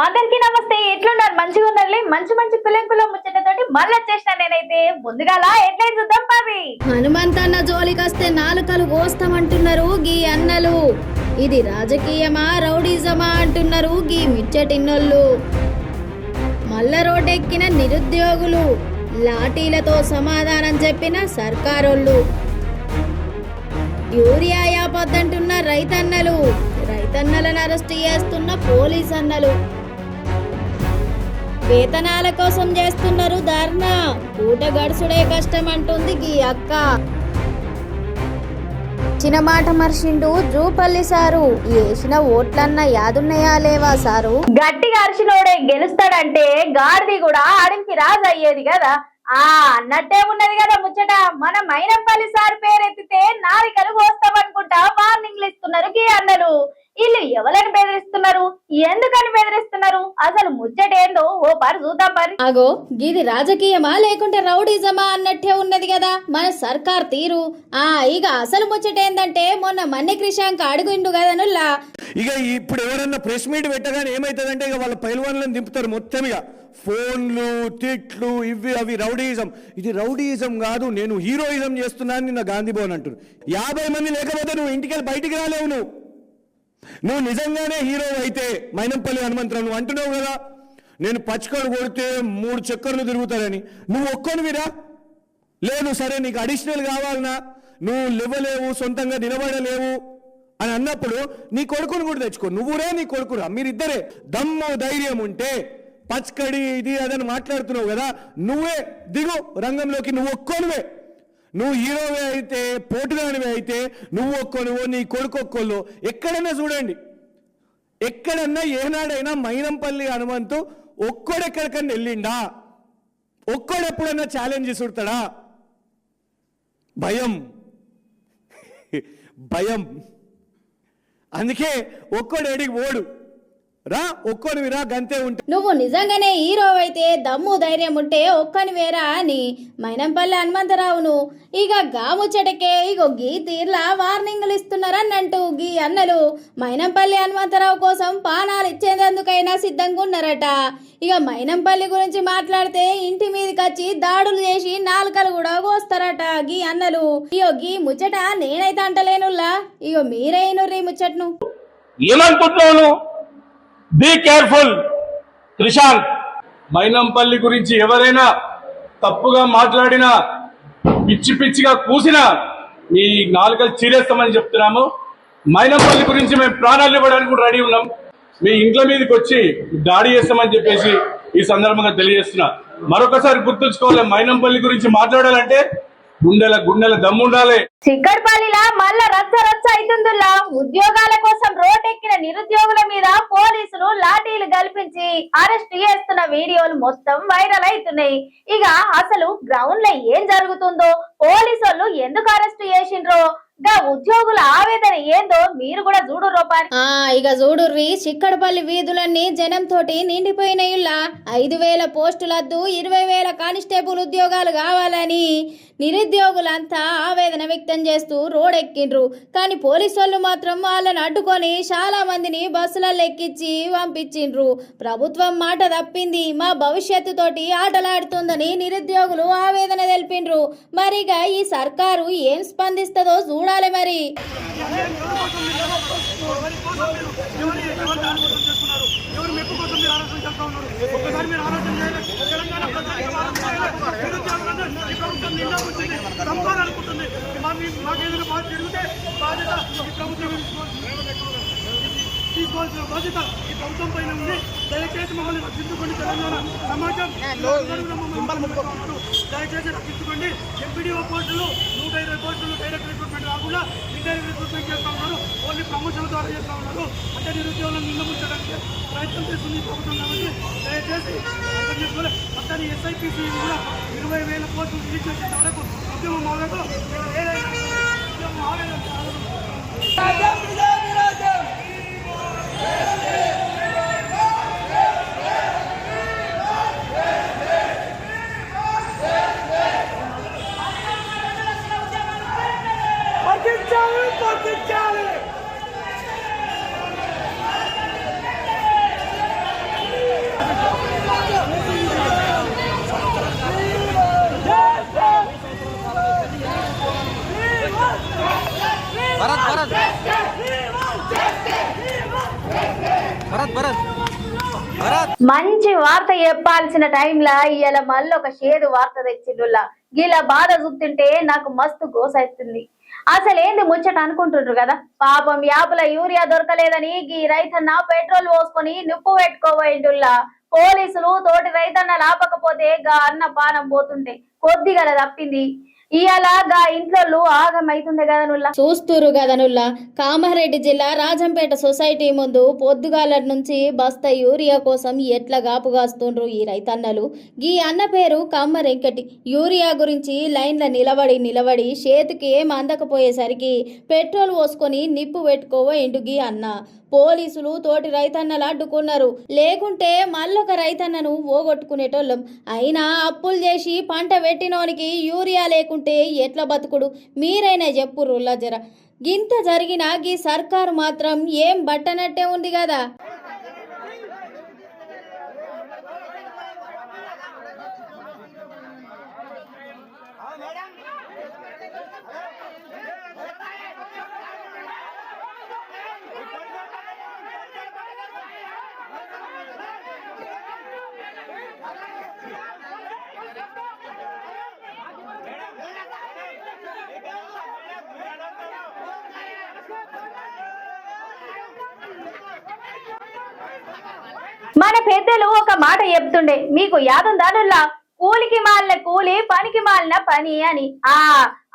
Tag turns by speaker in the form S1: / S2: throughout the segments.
S1: అందరికీ నమస్తే. ఎట్లున్నారు? మంచిగా ఉన్నారులే. మంచి మంచి పిల్లల ముచ్చటతోటి మళ్ళీ వచ్చేసిన నేనైతే. ముందుగాల ఎట్లయితే చూద్దాం పావి.
S2: హనుమంతన్న జోలికొస్తే నాలుకలు కోస్తామంటున్నారు గీ అన్నలు. ఇది రాజకీయమా రౌడీజమా అంటున్నారు గీ మిచ్చటిన్నోళ్ళు. మల్ల రోడ్డెక్కిన నిరుద్యోగులు, లాఠీలతో సమాధానం చెప్పిన సర్కారోళ్ళు, యూరియా యాపొద్దంటున్న రైతన్నలు, రైతన్నలను అరెస్ట్ చేస్తున్న పోలీస్ అన్నలు, వేతనాల కోసం చేస్తున్నారు ధర్నా, పూట గడుసుడే కష్టం అంటుంది గీ అక్క. చిన్నమాట మర్షిండు జూపల్లి సారు. వేసిన ఓట్లన్న యాదున్నాయా లేవా సారు?
S1: గట్టిగా అరిచినోడే గెలుస్తాడంటే గాడిది కూడా ఆడింకి రాజు అయ్యేది కదా. అన్నట్టే ఉన్నది కదా ముచ్చట. మన మైనంపల్లి సార్ పేరెత్తితే నాలికలు కోస్తామనుకుంటా వార్నింగ్లు ఇస్తున్నారు గీ అన్నలు. వీళ్ళు ఎవరిని బెదిరిస్తున్నారు, ఎందుకని బెదిరిస్తున్నారు, అసలు ముచ్చటేందో ఓ పారు చూద్దాం పరి.
S2: అగో గిది రాజకీయమా లేకుంటే రౌడీజమా అన్నట్టే ఉన్నది కదా మన సర్కార్ తీరు. ఇక అసలు ముచ్చటేందంటే మొన్న మన్నె క్రిషాంక్ అడుగుండు కదా నుల్లా.
S3: ఇక ఇప్పుడు ఎవరన్నా ప్రెస్ మీట్ పెట్టగానే ఏమైతుందంటే ఇక వాళ్ళ పైల్వాన్లను దింపుతారు మొత్తం. ఇక ఫోన్లు, తిట్లు, ఇవి అవి రౌడీయిజం. ఇది రౌడీయిజం కాదు, నేను హీరోయిజం చేస్తున్నాను నిన్న గాంధీ భవన్ అంటున్నారు. 50 మంది లేకపోతే నువ్వు ఇంటికి బయటికి రాలేవు. నువ్వు నిజంగానే హీరో అయితే మైనంపల్లి హనుమంతరావు నువ్వు అంటున్నావు కదా, నేను పచ్చకడు కొడితే 3 చక్కర్లు తిరుగుతారని. నువ్వు ఒక్కొనివిరా లేదు, సరే నీకు అడిషనల్ కావాలన్నా, నువ్వు లేవలేవు, సొంతంగా నిలబడలేవు అని అన్నప్పుడు నీ కొడుకుని కూడా తెచ్చుకో. నువ్వురా నీ కొడుకురా, మీరిద్దరే. దమ్ము ధైర్యం ఉంటే పచ్చకడి ఇది అదని మాట్లాడుతున్నావు కదా, నువ్వే దిగు రంగంలోకి. నువ్వు ఒక్కోనివే, నువ్వు హీరోవే అయితే, పోటుగానివే అయితే నువ్వు ఒక్కోనివో, నీ కొడుకు ఒక్కోళ్ళు. ఎక్కడైనా చూడండి, ఎక్కడన్నా ఏనాడైనా మైనంపల్లి హనుమంతు ఒక్కడెక్కడికన్నా వెళ్ళిండా? ఒక్కడెప్పుడన్నా ఛాలెంజ్ చూడతాడా? భయం భయం. అందుకే ఒక్కడేడికి ఓడు రా, ఒక్కనివిరా గంతే ఉంటే.
S2: నువ్వు నిజంగానే హీరో అయితే దమ్ము ధైర్యం ఉంటే ఒక్కనివేరా అని మైనంపల్లి హనుమంతరావును ఇక గాముచ్చటకే ఇగో గీ తీర్లా వార్నింగ్లు ఇస్తున్నారన్నంటూ గీ అన్నలు మైనంపల్లి హనుమంతరావు కోసం పానాలు ఇచ్చేందుకైనా సిద్ధంగా ఉన్నారట. ఇక మైనంపల్లి గురించి మాట్లాడితే ఇంటి మీదకి వచ్చి దాడులు చేసి నాలుకలు కూడా కోస్తారట గీ అన్నలు. ఇగో గీ ముచ్చట నేనైతే అంటలేనుల్లా, ఇగో మీరైనరు ఈ ముచ్చట్ను.
S4: ఏమనుకుంటున్నాను? Be careful Krishank. మైనంపల్లి గురించి ఎవరైనా తప్పుగా మాట్లాడినా, పిచ్చి పిచ్చిగా కూసినా ఈ నాలుకలు చీరేస్తామని చెప్తున్నాము. మైనంపల్లి గురించి మేము ప్రాణాలు ఇవ్వడానికి కూడా రెడీ ఉన్నాం. మీ ఇంట్లో మీదకి వచ్చి దాడి చేస్తామని చెప్పేసి ఈ సందర్భంగా తెలియజేస్తున్నా. మరొకసారి గుర్తుంచుకోవాలి, మైనంపల్లి గురించి మాట్లాడాలంటే గుండెల దమ్ముండాలి.
S1: చిక్కడపల్లిలా మళ్ళా రచ్చ రచ్చ అవుతుందిలా. ఉద్యోగాల కోసం రోడ్డెక్కిన నిరుద్యోగుల మీద పోలీసులు లాఠీలు గల్పించి అరెస్ట్ చేస్తున్న వీడియోలు మొత్తం వైరల్ అవుతున్నాయి. ఇక అసలు గ్రౌండ్ లో ఏం జరుగుతుందో, పోలీసు వాళ్ళు ఎందుకు అరెస్ట్ చేసిండ్రో, ఉద్యోగుల ఆవేదన ఏందో మీరు కూడా చూడు రూపాయి.
S2: ఇక చూడుర్రి, చిక్కడపల్లి వీధులన్నీ జనం తోటి నిండిపోయినాయిలా. 5,000 పోస్టులద్దు, 20,000 కానిస్టేబుల్ ఉద్యోగాలు కావాలని నిరుద్యోగులంతా ఆవేదన వ్యక్తం చేస్తూ రోడ్డెక్కిండ్రు. కానీ పోలీసు వాళ్ళు మాత్రం వాళ్ళని అడ్డుకొని చాలా మందిని బస్సులలో ఎక్కించి పంపించిండ్రు. ప్రభుత్వం మాట తప్పింది, మా భవిష్యత్తు తోటి ఆటలాడుతుందని నిరుద్యోగులు ఆవేదన తెలిపిండ్రు. మరిగా ఈ సర్కారు ఏం స్పందిస్తుందో చూడాలి మరి.
S5: తీసుకోవాల్సిన బాధ్యత ఈ ప్రభుత్వం పైన ఉంది. దయచేసి మమ్మల్ని రక్షించుకోండి. తెలంగాణ సమాజం దయచేసి రక్షించుకోండి. ఎంపీడీఓ పోస్టులు 120 పోస్టులు డైరెక్ట్ రిక్రూట్మెంట్ కాకుండా ఇండైరెక్ట్ రిక్రూట్మెంట్ చేస్తూ ఉన్నారు. ఓన్లీ ప్రమోషన్ ద్వారా చేస్తూ ఉన్నారు. అంటే నిరుద్యోగులను నిలబుచ్చడానికి ప్రయత్నం చేస్తుంది ఈ ప్రభుత్వం. కాబట్టి దయచేసి అర్థం చేసుకోవాలి. మొత్తాన్ని ఎస్ఐపిసి కూడా 20,000 పోస్టులు రిలీజ్ చేసేంత వరకు ఉద్యమం ఆగదు. ఏదైనా ఉద్యమం ఆగదు.
S1: మంచి వార్త చెప్పాల్సిన టైంలా ఇవాళ మళ్ళీ ఒక షేదు వార్త తెచ్చిండులా. గీలా బాధ చూస్తుంటే నాకు మస్తు గోసైతుంది. అసలేంది ముచ్చట అనుకుంటుండ్రు కదా. పాపం యాపుల యూరియా దొరకలేదని గీ రైతన్న పెట్రోల్ పోసుకొని నిప్పు పెట్టుకోబోయిండుల్లా. పోలీసులు తోటి రైతన్న లాపకపోతే గా అన్న పానం పోతుంటే కొద్దిగా తప్పింది. ఇలాగా ఇంట్లో ఆగమైతుంది కదనుల్లా.
S2: చూస్తురు కదనుల్లా. కామారెడ్డి జిల్లా రాజంపేట సొసైటీ ముందు పొద్దుగాల నుంచి బస్తా యూరియా కోసం ఎట్లా గాపుగాస్తుండ్రు ఈ రైతన్నలు. గీ అన్న పేరు కమ్మరెంకటి. యూరియా గురించి లైన్ల నిలబడి చేతికి ఏం అందకపోయేసరికి పెట్రోల్ పోసుకొని నిప్పు పెట్టుకోవోయిండు గీ అన్న. పోలీసులు తోటి రైతన్నలు అడ్డుకున్నారు. లేకుంటే మళ్ళొక రైతన్నను ఓగొట్టుకునేటోళ్ళం. అయినా అప్పులు చేసి పంట పెట్టినోనికి యూరియా లేకుంటే ఎట్లా బతుకుడు? మీరైనా చెప్పుర్రుల్లా జర. గింత జరిగినా గీ సర్కారు మాత్రం ఏం బట్టనట్టే ఉంది కదా.
S1: మన పెద్దలు ఒక మాట చెప్తుండే, మీకు యాదుందానుల్లా, కూలికి మాలిన కూలి పనికి మాలిన పని అని.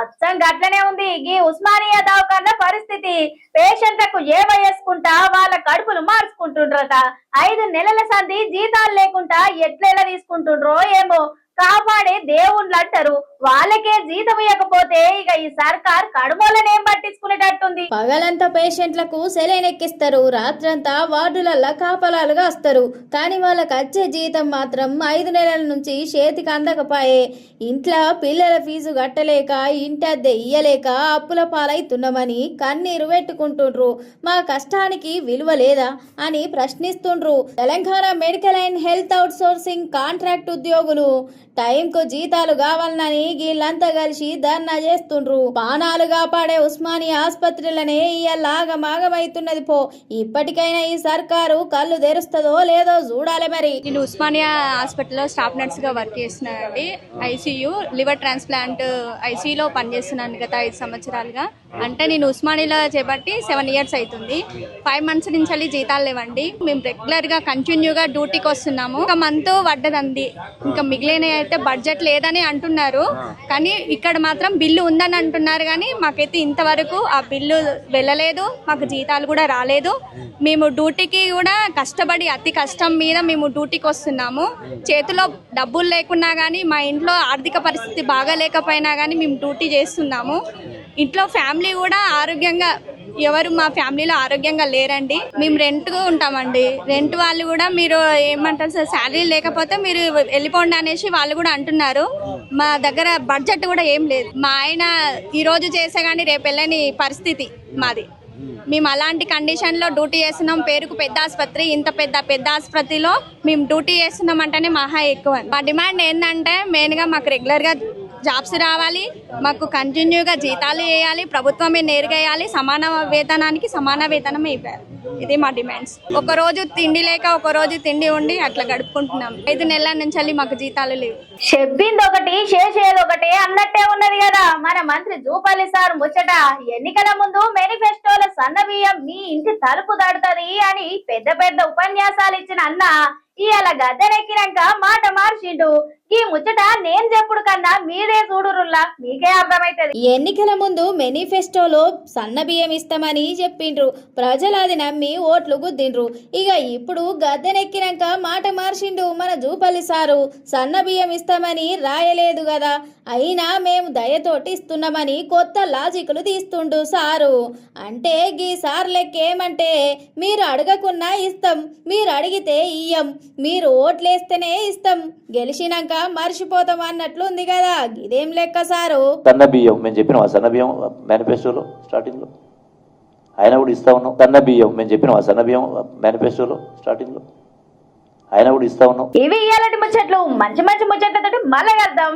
S1: అచ్చం గట్లనే ఉంది ఈ ఉస్మానియా దవాఖానా పరిస్థితి. పేషెంట్లకు ఏవ వేసుకుంటా వాళ్ళ కడుపులు మార్చుకుంటుండ్రట. 5 నెలల సంధి జీతాలు లేకుండా ఎట్లెలా తీసుకుంటుండ్రో ఏమో. కాపాడే దేవుళ్ళు అంటారు, వాళ్ళకే జీతం ఇవ్వకపోతే ఇక ఈ సర్కార్ కడుమోలనేం పట్టించుకునేటట్టుంది.
S2: పగలంతా పేషెంట్లకు సెలైన్ ఎక్కిస్తారు, రాత్రంతా వార్డులల్లా కాపలాలుగా వస్తారు. కానీ వాళ్ళకి వచ్చే జీతం మాత్రం 5 నెలల నుంచి చేతికి అందకపాయే. ఇంట్లో పిల్లల ఫీజు కట్టలేక, ఇంటి అద్దె ఇయ్యలేక అప్పుల పాలైతున్నామని కన్నీరు పెట్టుకుంటుండ్రు. మా కష్టానికి విలువ లేదా అని ప్రశ్నిస్తుండ్రు. Telangana medical and health outsourcing contract ఉద్యోగులు టైంకు జీతాలు కావాలని వీళ్ళంతా కలిసి ధర్నా చేస్తుండ్రు. పానాలు కాపాడే ఉస్మానియా ఆసుపత్రులనే ఇయ్యలాగమాగమైతున్నది పో. ఇప్పటికైనా ఈ సర్కారు కళ్ళు తెరుస్తుందో లేదో చూడాలి మరి.
S6: నేను ఉస్మానియా హాస్పిటల్లో స్టాఫ్ నర్స్ గా వర్క్ చేస్తున్నానండి. ఐసీయూ లివర్ ట్రాన్స్ప్లాంట్ ఐసీయూలో పనిచేస్తున్నాను గత 5 సంవత్సరాలుగా. అంటే నేను ఉస్మానియాలో చేపట్టి 7 ఇయర్స్ అవుతుంది. 5 మంత్స్ నుంచి జీతాలు లేవండి. మేము రెగ్యులర్ గా కంటిన్యూగా డ్యూటీకి వస్తున్నాము. ఒక మంత్ పడ్డదండి. ఇంకా మిగిలిన అయితే బడ్జెట్ లేదని అంటున్నారు, కానీ ఇక్కడ మాత్రం బిల్లు ఉందని అంటున్నారు. కానీ మాకైతే ఇంతవరకు ఆ బిల్లు వెళ్ళలేదు, మాకు జీతాలు కూడా రాలేదు. మేము డ్యూటీకి కూడా కష్టపడి అతి కష్టం మీద మేము డ్యూటీకి వస్తున్నాము. చేతిలో డబ్బులు లేకున్నా కానీ, మా ఇంట్లో ఆర్థిక పరిస్థితి బాగా లేకపోయినా కానీ మేము డ్యూటీ చేస్తున్నాము. ఇంట్లో ఫ్యామిలీ కూడా ఆరోగ్యంగా, ఎవరు మా ఫ్యామిలీలో ఆరోగ్యంగా లేరండి. మేము రెంట్గా ఉంటామండి. రెంట్ వాళ్ళు కూడా మీరు ఏమంటారు సార్, శాలరీ లేకపోతే మీరు వెళ్ళిపోండి అనేసి వాళ్ళు కూడా అంటున్నారు. మా దగ్గర బడ్జెట్ కూడా ఏం లేదు. మా ఆయన ఈ రోజు చేసే కానీ రేపు వెళ్ళని పరిస్థితి మాది. మేము అలాంటి కండిషన్లో డ్యూటీ చేస్తున్నాం. పేరుకు పెద్ద ఆసుపత్రి, ఇంత పెద్ద ఆసుపత్రిలో మేము డ్యూటీ చేస్తున్నాం అంటేనే మహా ఎక్కువ. మా డిమాండ్ ఏంటంటే మెయిన్గా మాకు రెగ్యులర్గా జాబ్స్ రావాలి, మాకు కంటిన్యూగా జీతాలు వేయాలి, ప్రభుత్వమే నేరుగా వేయాలి, సమాన వేతనానికి సమాన వేతనం ఇవ్వాలి. ఇది మా డిమాండ్స్. ఒక రోజు తిండి లేక, ఒక రోజు తిండి ఉండి అట్లా గడుపుకుంటున్నాం. 5 నెలల నుంచి మాకు జీతాలు లేవు.
S1: చెప్పింది ఒకటి చేసేది ఒకటి అన్నట్టే ఉన్నది కదా మన మంత్రి జూపల్లి సార్ ముచ్చట. ఎన్నికల ముందు మేనిఫెస్టోల సన్నబియ్యం మీ ఇంటి తలుపు దాడుతుంది అని పెద్ద ఉపన్యాసాలు ఇచ్చిన అన్న ఇవాళ గద్దెనెక్కినాక మాట మార్చిండు. ఈ ముచ్చట నేను చెప్పుడు కన్నా మీరే చూడురుల్లా, మీకే అర్థమైతది.
S2: ఎన్నికల ముందు మేనిఫెస్టోలో సన్న బియ్యం ఇస్తామని చెప్పిండ్రు. ప్రజలు అది నమ్మి ఓట్లు గుద్దిండ్రు. ఇక ఇప్పుడు గద్దెనెక్కినాక మాట మార్చిండు మన జూపల్లి సారు. సన్న బియ్యం ఇస్తామని రాయలేదు కదా, అయినా మేము దయతోటి ఇస్తున్నామని కొత్త లాజిక్లు తీస్తుండు సారు. అంటే గీ సార్ లెక్కేమంటే, మీరు అడగకున్నా ఇస్తాం, మీరు అడిగితే ఇయ్యం, మీరు ఓట్లేస్తేనే ఇస్తాం, గెలిచినాక మర్చిపోతాం అన్నట్లు ఉంది కదా. ఇదేం లెక్క సారు?
S7: సన్న బియ్యం మేము చెప్పినాం, సన్న బియ్యం మేనిఫెస్టోలో స్టార్టింగ్లో ఆయన కూడా ఇస్తా ఉన్నాం. సన్న బియ్యం మేము చెప్పినాం, సన్న బియ్యం మేనిఫెస్టోలో స్టార్టింగ్లో అయినా కూడా ఇస్తా ఉన్నావు.
S1: ఇవి ఇయాలటి ముచ్చట్లు. మంచి మంచి ముచ్చట్లతోటి మళ్ళీ కలుద్దాం.